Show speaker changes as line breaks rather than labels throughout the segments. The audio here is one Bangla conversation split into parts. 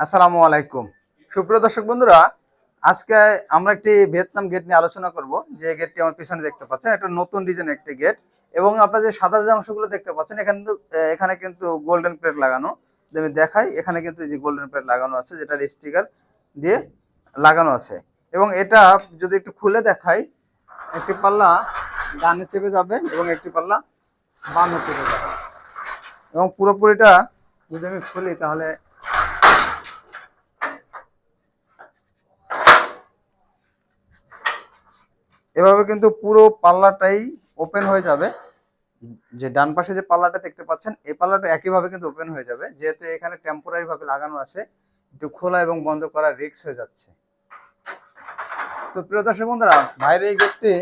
আসসালামু আলাইকুম। সুপ্রিয় দর্শক বন্ধুরা, আজকে আমরা একটি ভিয়েতনাম গেট নিয়ে আলোচনা করব। যে গেটটি আমার পিছনে দেখতে পাচ্ছেন, একটা নতুন ডিজাইনের একটি গেট। এবং আপনারা যে সাদা যে অংশগুলো দেখতে পাচ্ছেন, এখানে কিন্তু গোল্ডেন প্লেট লাগানো। যদি আমি দেখাই, এখানে কিন্তু এই যে গোল্ডেন প্লেট লাগানো আছে, যেটার স্টিকার দিয়ে লাগানো আছে। এবং এটা যদি একটু খুলে দেখাই, একটি পাল্লা ডানে চেপে যাবে এবং একটি পাল্লা বামে চেপে যাবে। এবং পুরোপুরিটা যদি আমি খুলি, তাহলে এভাবে কিন্তু পুরো পাল্লাটাই ওপেন হয়ে যাবে। যে ডান পাশে যে পাল্লাটা দেখতে পাচ্ছেন, এই পাল্লাটা একইভাবে কিন্তু ওপেন হয়ে যাবে, যেহেতু এখানে টেম্পোরারি ভাবে লাগানো আছে। একটু খোলা এবং বন্ধ করা রিস্ক হয়ে যাচ্ছে। তো প্রিয় দর্শক বন্ধুরা, বাইরে এই গেটটি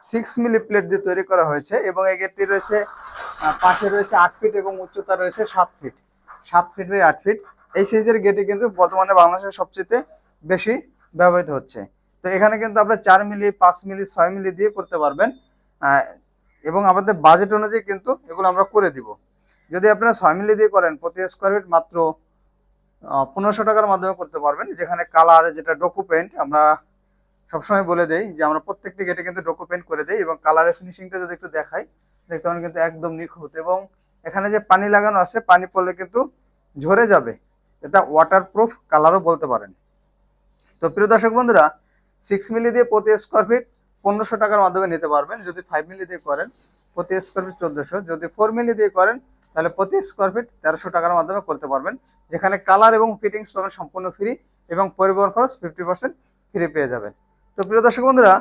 6 মিলি প্লেট দিয়ে তৈরি করা হয়েছে এবং এই গেটটি রয়েছে পাশে রয়েছে 8 ফিট এবং উচ্চতা রয়েছে 7 ফিট। 7 feet by 8 fit. এই সাইজের গেটে কিন্তু বর্তমানে বাংলাদেশের সবচেয়ে বেশি ব্যবহৃত হচ্ছে। তো এখানে কিন্তু আপনার 4 মিলি, 5 মিলি, 6 মিলি দিয়ে করতে পারবেন। এবং আমাদের বাজেট অনুযায়ী কিন্তু এগুলো আমরা করে দিব। যদি আপনারা 6 মিলি দিয়ে করেন, প্রতি স্কোয়ার ফিট মাত্র 1500 টাকার মাধ্যমে করতে পারবেন। যেখানে কালার, যেটা ডোকো পেইন্ট, আমরা সবসময় বলে দেই যে আমরা প্রত্যেকটি গেটে কিন্তু ডোকো পেইন্ট করে দেই। এবং কালারের ফিনিশিংটা যদি একটু দেখাই, দেখতে পাবেন কিন্তু একদম নিখুঁত। এবং এখানে যে পানি লাগানো আছে, পানি পড়লে কিন্তু ঝরে যাবে। এটা ওয়াটারপ্রুফ কালারও বলতে পারেন। তো প্রিয় দর্শক বন্ধুরা, 6 মিলি দিয়ে প্রতি স্কোয়ার ফিট 1500 টাকার মাধ্যমে নিতে পারবেন। যদি 5 মিলি দিয়ে করেন, প্রতি স্কোয়ার ফিট 1400। যদি 4 মিলি দিয়ে করেন, তাহলে প্রতি স্কোয়ার ফিট 1300 টাকার মাধ্যমে করতে পারবেন। যেখানে কালার এবং ফিটিংস পাবেন সম্পূর্ণ ফ্রি এবং পরিবহন খরচ 50% ফ্রি পেয়ে যাবেন। তো প্রিয় দর্শক বন্ধুরা,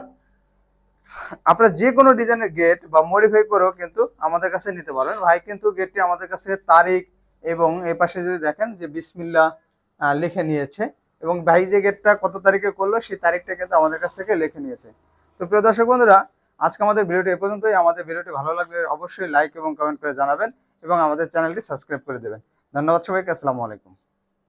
আপনারা যে কোনো ডিজাইনের গেট বা মডিফাই করেও কিন্তু আমাদের কাছে নিতে পারবেন। ভাই কিন্তু গেটটি আমাদের কাছে তারিখ এবং এই পাশে যদি দেখেন যে বিসমিল্লাহ লিখে নিয়েছে। এবং ভাই যে গেটটা কত তারিখে করলো, সেই তারিখটা কিন্তু আমাদের কাছ থেকে লিখে নিয়েছে। তো প্রিয় দর্শক বন্ধুরা, আজকে আমাদের ভিডিওটি এ পর্যন্তই। আমাদের ভিডিওটি ভালো লাগলে অবশ্যই লাইক এবং কমেন্ট করে জানাবেন এবং আমাদের চ্যানেলটি সাবস্ক্রাইব করে দেবেন। ধন্যবাদ সবাইকে। আসসালামু আলাইকুম।